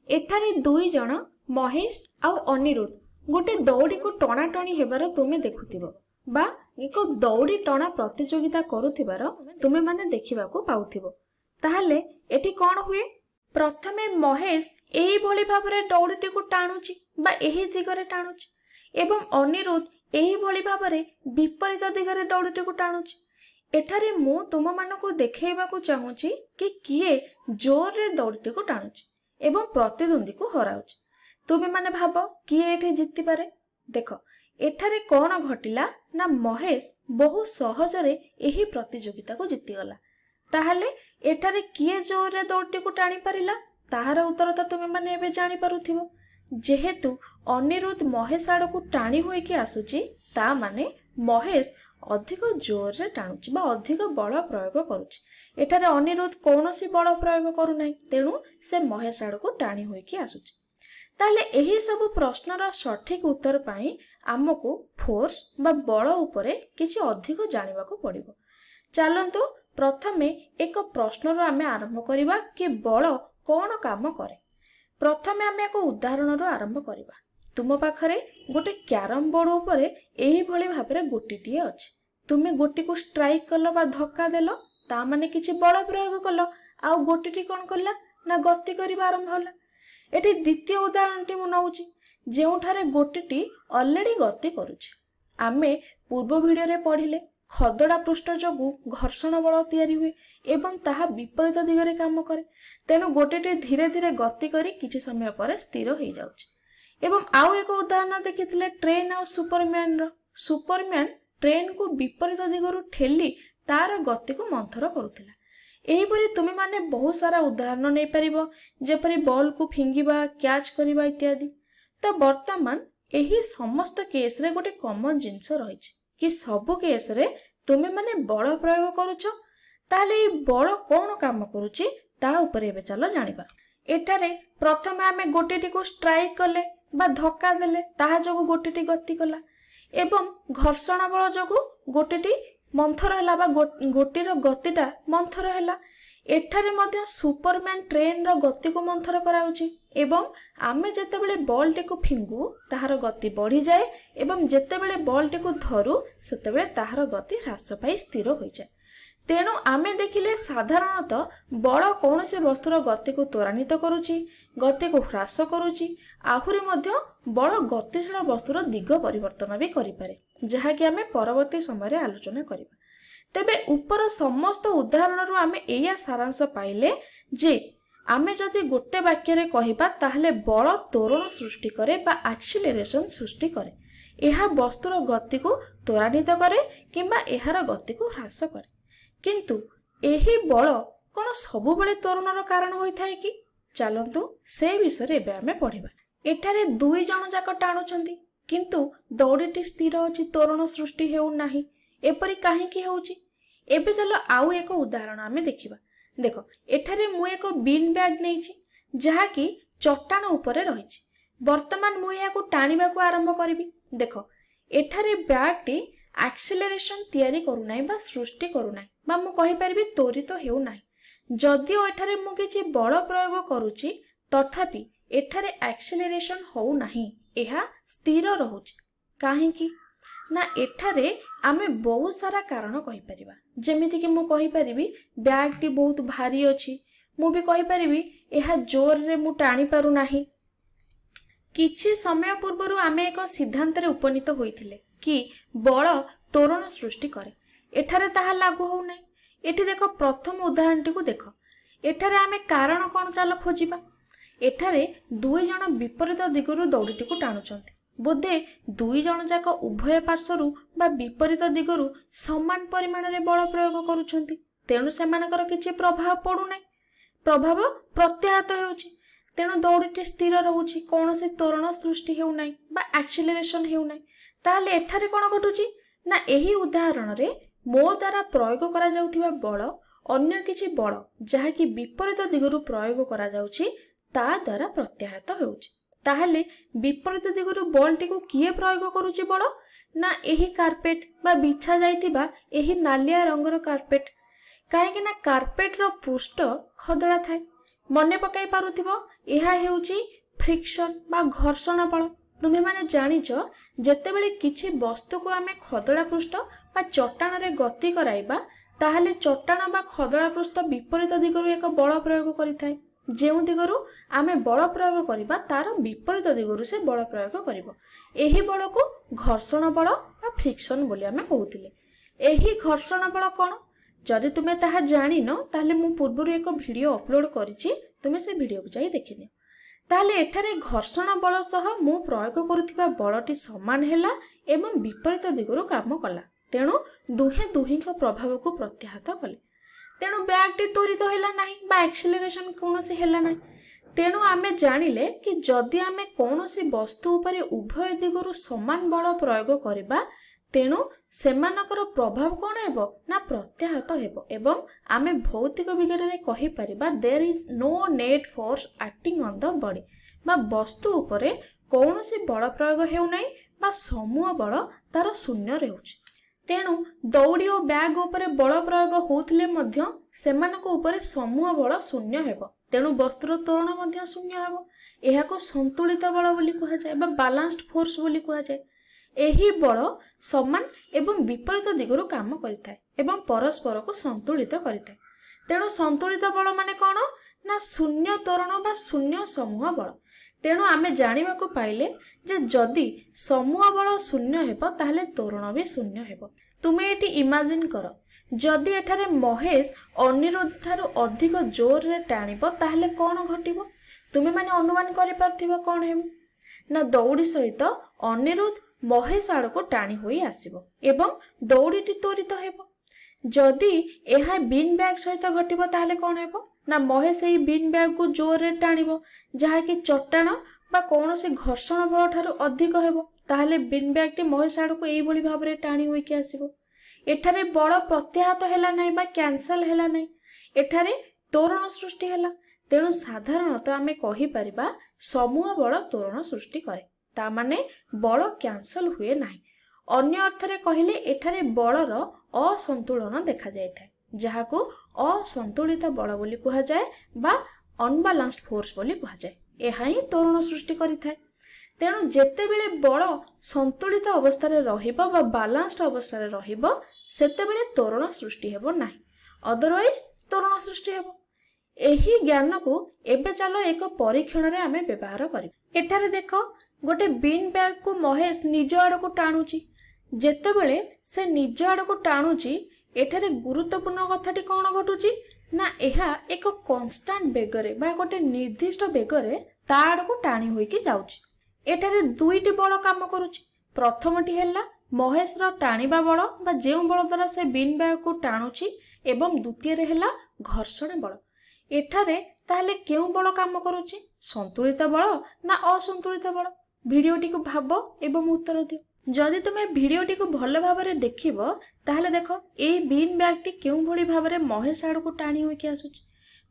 एठारे दुई जण महेश आउ अनिरुद्ध गोटे दौड़ी को टणाटणी हेबार तुमे देखुथिबो बा एक दौड़ी टणा प्रतियोगिता करुथिबार तुमे माने देखिबाकू पाउथिबो। ताहले एठी कोन हुए? प्रथमे महेश एही भली भाबरे दौड़ीटी को टाणुची बा एही दिगरे टाणुची एवं अनिरुद्ध एही भली भाबरे विपरीत दिगरे दौड़ीटी को टाणुची। एठारे मु तुम मानकू देखैबाकू चाहूची कि किए जोर रे दौड़ीटी को टाणुची एवं प्रतिद्वंदी को हराउची। तुमे माने भाबो किए एठी जित्ति पारे? देखो एठारे कोन घटिला ना महेश बहु सहजरे एही प्रतियोगिता को जित्ति गला। ताहले एठारे किए जोर रे दौड़ीटी को टाणी परिला ताहार उत्तर तो तुमे माने एबे जानि पारुथिबो। जेहेतु अनिरुद्ध महेश आड़ को टाणी होई कि आसुची ता माने महेश अधिक जोर रे टाणुची बा अधिक बल प्रयोग करुची। एठारे अनिरुद्ध कौनसी बल प्रयोग करू नाही तेणु से महेश आड़ को टाणी होई कि आसुची। ताले एही सब प्रश्नर सठिक उत्तर पाई आमको फोर्स बा बल उपरे किछि अधिक जानिबाकू पड़िबो। चलंतु प्रथमे एक प्रश्नर आमे आरंभ करिबा कि बल कोन काम करे। प्रथमे आमे एक उदाहरण रो आरंभ करिबा। तुम पाखरे गोटे क्यारम बोर्ड उपरे एही भली भाबरे गोटीटीए अछि। तुमे गोटी को स्ट्राइक कलो बा धक्का देलो ता माने किछि बल प्रयोग कलो आ गोटीटी कोन करला ना गति करिबा आरंभ होला। एठी द्वितीय उदाहरणटी मु नउची जेउठारे गोटीटी ऑलरेडी गति करूछि। आमे पूर्व वीडियो रे पढिले खदड़ा पृष्ठ जोगु घर्षण बल तयारी हुए एवं ताहा विपरीत दिगरे काम करे तेनु गोटीटी धीरे धीरे गति करी किछि समय पर स्थिर हो जाउछि। एवं आउ एक उदाहरण देखिथिले ट्रेन आ सुपरमैन रो। सुपरमैन ट्रेन को विपरीत दिगरु ठेली तार गति को मंथर करुथिला। एहीपरि तुमे माने बहुत सारा उदाहरण नै परिबो जेपरि बॉल को फिंगिबा कैच करिबा इत्यादि। तो वर्तमान एही समस्त केस रे गोटे कॉमन जिंस रहिछि कि सब केस रे तुमे माने बल प्रयोग करूछ। ताले ए बल कोन काम करूछि ता ऊपर एबे चलो जानिबा। एटारे प्रथमे आमे गोटीटी को स्ट्राइक कले बा धक्का देले ताहा जोगु गोटीटी गति कला एवं घर्षण बल जोगु गोटीटी मंथर हैला बा गोटीर गतिटा मंथर हैला। एठारे मध्य सुपरमैन ट्रेन रो गति को मंथर कराउछि एवं आमे जेतेबेले बॉल टी को फिंगु ताहार गति बढ़ी जाए एवं जेतेबेले बॉल टी को धरु सेतेबेले ताहार गति ह्रास पाई स्थिर होई जाए। तेणु आमे देखिले साधारणतः बल कौनसी वस्तुर गति को त्वरान्वित करुछि गति को ह्रास करुछि आहुरी मध्य बल गतिशील वस्तुर दिग परिवर्तन भी करिपारे जहा कि आमे परवर्ती समय रे आलोचना करिबा। तेबे ऊपर समस्त उदाहरण रु आमे एया सारांश पाइले जे आमे जदि गोटे वाक्य रे कहिबा ताहले बल त्वरण सृष्टि करे बा एक्सीलरेशन सृष्टि करे। एहा वस्तुर गति को त्वरान्वित करे किंबा एहार गति को ह्रास करे। किंतु एही बल कोन सबु बेले त्वरणर कारण होई थाए कि? चलंतु से विषय रे एबे आमे पढिबा। एठारे दुई जण जाक टाणुछंती किंतु दौड़ीटी स्थिर अछि त्वरण सृष्टि हेउ नाही। एपरि काहे कि हेउछि? एबे चलो आउ एक उदाहरण आमे देखिबा। देखो एठारे मु एक बीन बैग नेछि जहा कि चट्टान उपरे रहिछि। वर्तमान मु या को टाणीबा को आरंभ करबी। देखो एठारे बैग टी एक्सीलरेशन तयारी करू नाही बा सृष्टि करू नाही बा मु कहि परबी त्वरित हेउ नाही। जदिओ एठारे मु किछि बल प्रयोग करूछि तथापि एठारे एक्सीलरेशन होउ नाही एहा स्थिर रहुछि। काहे कि ना एठारे आमे बहुत सारा कारण कहि परिबा। जेमिति कि मु कहि परिबी बैग टी बहुत भारी अछि। मु भी कहि परिबी एहा जोर रे मु टाणी पारु नाही। किछि समय पूर्वरु आमे एक सिद्धांत रे उपनीत होइथिले कि बल त्वरण सृष्टि करे। एठारे ताहा लागू हो नै। एठी देखो प्रथम उदाहरणटी को देखो। एठारे आमे कारण कोन चाल खोजिबा। एठारे दुई जण विपरीत दिगरु दौड़ीटी को टाणुचंती। बोधे दुई जण जाक उभय पार्श्वरु बा विपरीत दिगरु समान परिमाण रे बल प्रयोग करूछंती तेणु सेमानकर किछि प्रभाव पडु नै। प्रभाव प्रत्याहत हेउछि तेणु दौड़ीटी स्थिर रहुछि कोनोसी त्वरण सृष्टि हेउ नै बा एक्सीलरेशन हेउ नै। ताले एठारे कोन घटुछि ना एही उदाहरण रे मो द्वारा प्रयोग करा जाउथिबा बल अन्य किछि बल जहा कि विपरीत दिगरु प्रयोग करा जाउछि ता द्वारा प्रत्याहत हेउछि। ताहले विपरीत दिगरु बॉल टी को किए प्रयोग करूछि बल ना एही कार्पेट बा बिछा जाइतिबा एही नालिया रंगर कार्पेट। काहे कि ना कार्पेट रो पृष्ठ खदड़ा थाए मने पकाई पारुथिबो एहा हेउची फ्रिक्शन बा घर्षण बल। तुमे माने जानिच जेतेबेले किछि वस्तु को आमे खदड़ा पृष्ठ बा चट्टान रे गति कराइबा ताहले चट्टान बा खदड़ा पृष्ठ विपरीत दिगरु एक बल प्रयोग करिथाय। जेउ दिगरु आमे बल प्रयोग करिबा तार विपरीत दिगरु से बल प्रयोग करिबो। एही बल को घर्षण बल बा फ्रिक्शन बोली आमे कहउतिले। एही घर्षण बल कोन जदि तुमे ताहा जानिनो ताहले मु पूर्वरु एक वीडियो अपलोड करिछि, तुमे से वीडियो को जाई देखिनियो। ताहले एठारे घर्षण बल सह मु प्रयोग करुथिबा बलटी समान हेला एवं विपरीत दिगरु काम कला। तेणु दुहे दुहिंक प्रभाव को प्रत्याहत कले। तेणु बैगटी त्वरित हेला नाही बा एक्सेलरेशन कोनोसी हेला नाही। तेणु आमे जानिले कि जदि आमे कोनोसी वस्तु उपरे उभय दिगरु समान बल प्रयोग करिबा तेणु सेमानकर प्रभाव कोन हेबो ना प्रत्याहत हेबो एवं आमे भौतिक विज्ञान रे कहि परिबा there is no net force acting on the body बा वस्तु उपरे कोनोसी बल प्रयोग हेउ नाही बा समूह बल तार शून्य रहउछि। तेणु दौड़ी और बैग उपरे बल प्रयोग होउथिले मध्य सेमानक उपरे समूह बल शून्य हेबो। तेणु वस्तुर त्वरण मध्य शून्य हेबो। एहाको संतुलित बल बोली कहा जाय बा बैलेंस्ड फोर्स बोली कहा जाय। एही बल समान एवं विपरीत दिगरु काम करिथाय एवं परस्पर को संतुलित करिथाय। तेणु संतुलित बल माने कोन ना शून्य त्वरण बा शून्य समूह बल। तेणु आमे जानिबा को पाइले जे जदि समूह बल शून्य हेबो ताहले त्वरण भी शून्य हेबो। तुमे एटी इमेजिन कर जदि एठारे महेश अनिरुद्ध ठारू अधिक जोर रे टाणिबो ताहले कोन घटिबो? तुमे माने अनुमान करि पारथिबो कोन हेबो ना दौड़ी सहित अनिरुद्ध महेश आड़ को टाणी होई आसीबो एवं दौड़ीटी त्वरित हेबो। जदि एहा बीन बैग सहित घटिबो ताहले कोन हेबो ना महेश एही बीन बैग को जोर रे टाणिबो जहा कि चट्टान बा कोनोसी घर्षण बल ठारू अधिक हेबो। ताहले बीन बैग टी महेश आड़ को एही भली भाबरे टाणी होई के आसीबो। एठारे बल प्रत्याहत हेला नै बा कैंसल हेला नै, एठारे त्वरण सृष्टि हेला। तेणु साधारणतः आमे कहि परिबा समूह बल त्वरण सृष्टि करे, ता माने बल कैंसल हुए नाही। अन्य अर्थरे कहिले एठारे बलर असंतुलन देखा जायथाय जहाको असंतुलित बल बोली कहा जाय बा अनबैलेंस्ड फोर्स बोली कहा जाय। एहा ही त्वरण सृष्टि करिथाय। तेणु जेतेबेले बल संतुलित अवस्था रे रहिबो बा बैलेंस्ड अवस्था रे रहिबो सेतेबेले त्वरण सृष्टि हेबो नाही, अदरवाइज त्वरण सृष्टि हेबो। एही ज्ञान को एबे चलो एक परीक्षण रे आमे व्यवहार करिबा। एठारे देखो गोटे बीन बैग को महेश निज आड़ को टाणुची। जेतेबेले से निज आड़ को टाणुची एठारे गुरुत्वपूर्ण कथाटी कोन घटुची ना एहा एक कांस्टेंट बेगरे बा गोटे निर्दिष्ट बेगरे ता आड़ को टाणी होई के जाउची। एठारे दुईटी बल काम करूची। प्रथमटी हेला महेश रो टाणीबा बल बा जेउ बल द्वारा से बीन बैग को टाणुची एवं द्वितीय रे हेला घर्षण बल। एठारे ताहले केउ बल काम करूची संतुलित बल ना असंतुलित बल? भिडियोटी को भाबो एवं उत्तर दियो। जदि तुमे भिडियोटी को भल भाबरे देखिबो ताहले देखो ए बीन बैगटी केउ भली भाबरे महेश आड़ को टाणी होई के आसुची।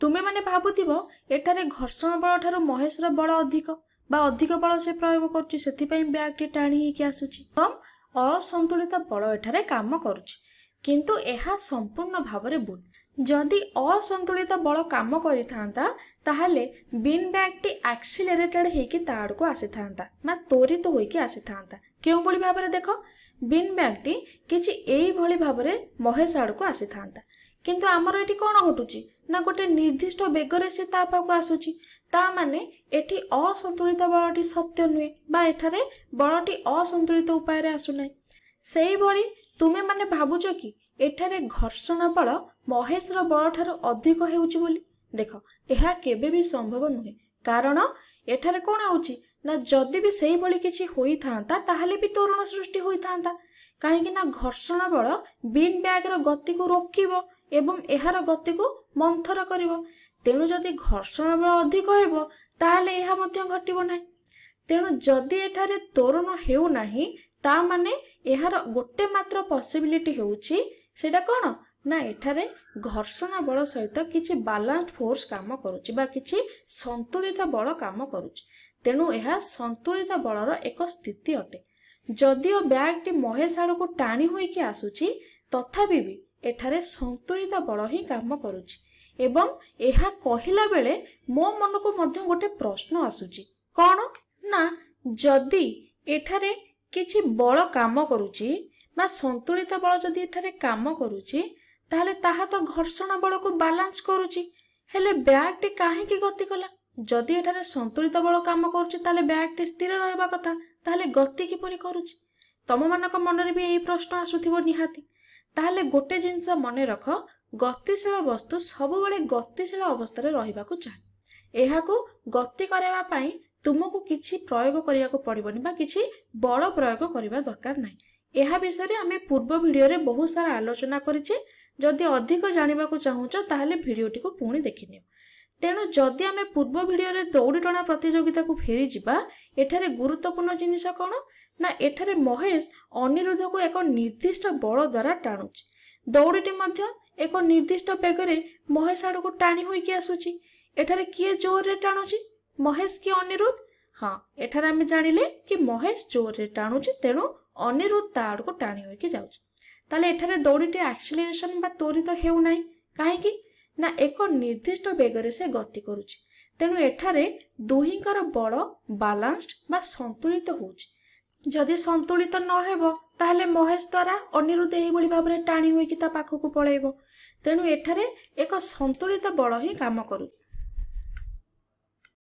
तुमे माने भाबुथिबो एठारे घर्षण बल ठारू महेश रो बल अधिक बा अधिक बल से प्रयोग करूची सेति पई बैगटी टाणी होई के आसुची। असंतुलित बल एठारे काम करूची, किंतु एहा संपूर्ण भाबरे भूल। जदि असंतुलित बल काम करिथांता ताहले बीन बैगटी एक्सिलरेटेड हेकी ताड़ को आसीथांता मा त्वरित होइके आसीथांता। केउ भली भाबरे देखो बीन बैगटी किछि एई भली भाबरे महेश आड़ को आसीथांता, किंतु आमर एठी कोन घटुची ना गोटे निर्दिष्ट बेगरे से ता पाखु आसुची। ता माने एठी असंतुलित बलटी सत्य नुहे बा एठारे बलटी असंतुलित उपाय रे आसु नै। सेही भली तुमे माने भाबुचो कि एठारे घर्षण बल महेश रो बल ठारू अधिक हेउची बोली? देखो एहा केबे भी संभव नुहे, कारण एठारे कोन होउची ना जदि भी सेही भली किछि होई थांता ताहले भी त्वरण सृष्टि होई थांता। काहे कि ना घर्षण बल बीन बैग रो गति को रोकिबो एवं एहार गति को मंथर करिवो। तेणु जदि घर्षण बल अधिक हेबो ताहले एहा मध्य घटिबो नाही। तेणु जदि एठारे त्वरण हेउ नाही ता माने एहार गोटे मात्र पॉसिबिलिटी हेउची सेटा कोन ना एठारे घर्षण बल सहित किछि बैलेंस्ड फोर्स काम करूची बा किछि संतुलित बल काम करूची। तेणु एहा संतुलित बलर एक स्थिति अटे। जदिओ बैगटी महेश आड़ को टाणी होई के आसुची तथापि भी एठारे संतुलित बल ही काम करूची। एवं यह कहला बेले मो मन को मध्य गोटे प्रश्न आसुची कौन ना जदि एठारे किछि बल काम करुची बा संतुलित बल जदि एठारे काम करुची ताहले ताहा तो घर्षण बल को बैलेंस करुची हेले बैग टी काहेकि गति कला जदि एठारे संतुलित बल काम करुची ताहले बैग टी स्थिर रहबा कथा ताहले गति किपरि करुची तम मानक मनरे भी यही प्रश्न आसुथिबो निहाती ताहले गोटे जिंस मने रख गतिशील वस्तु सब बेले गतिशील अवस्था रहिबाकू चाहे एहाकू गति करबा पई तुमको किछि प्रयोग करिया को पड़िबोनी बा किछि बल प्रयोग करिबा दरकार नाही एहा विषय रे आमे पूर्व वीडियो रे बहुत सारा आलोचना करिचे जदि अधिक जानिबा को चाहूच ताहले वीडियोटी को पुणी देखिनियो तेणु जदि आमे पूर्व वीडियो रे दौड़ी टणा प्रतियोगिता को फेरी जिबा एठारे गुरुत्वपूर्ण जिनिस कोन ना एठारे महेश अनिरुद्ध को एक निर्दिष्ट बल द्वारा टाणुची दौड़ीटी मध्य एक निर्दिष्ट बेगरे महेश आड़ को टाणी होइकी आसुची एठारे किए जोर रे टाणुची महेश कि अनिरुद्ध हाँ एठारे आमे जानिले कि महेश जोर रे टाणुची तेणु अनिरुद्ध ता आड़ को टाणी होइकी जाउची ताले एठारे दौड़ीटी एक्सीलरेशन बा त्वरित हेउ नाही काहेकि ना एक निर्दिष्ट बेगरे से गति करुची तेणु एठारे दुहींकर बल बैलेंस्ड बा संतुलित होउची जदि संतुलित न हेबो ताहले महेश द्वारा अनिरुद्ध एही भली भाबरे टाणी होइकी ता पाखकू पळेइबो तेणु एठारे एक संतुलित बल ही काम करू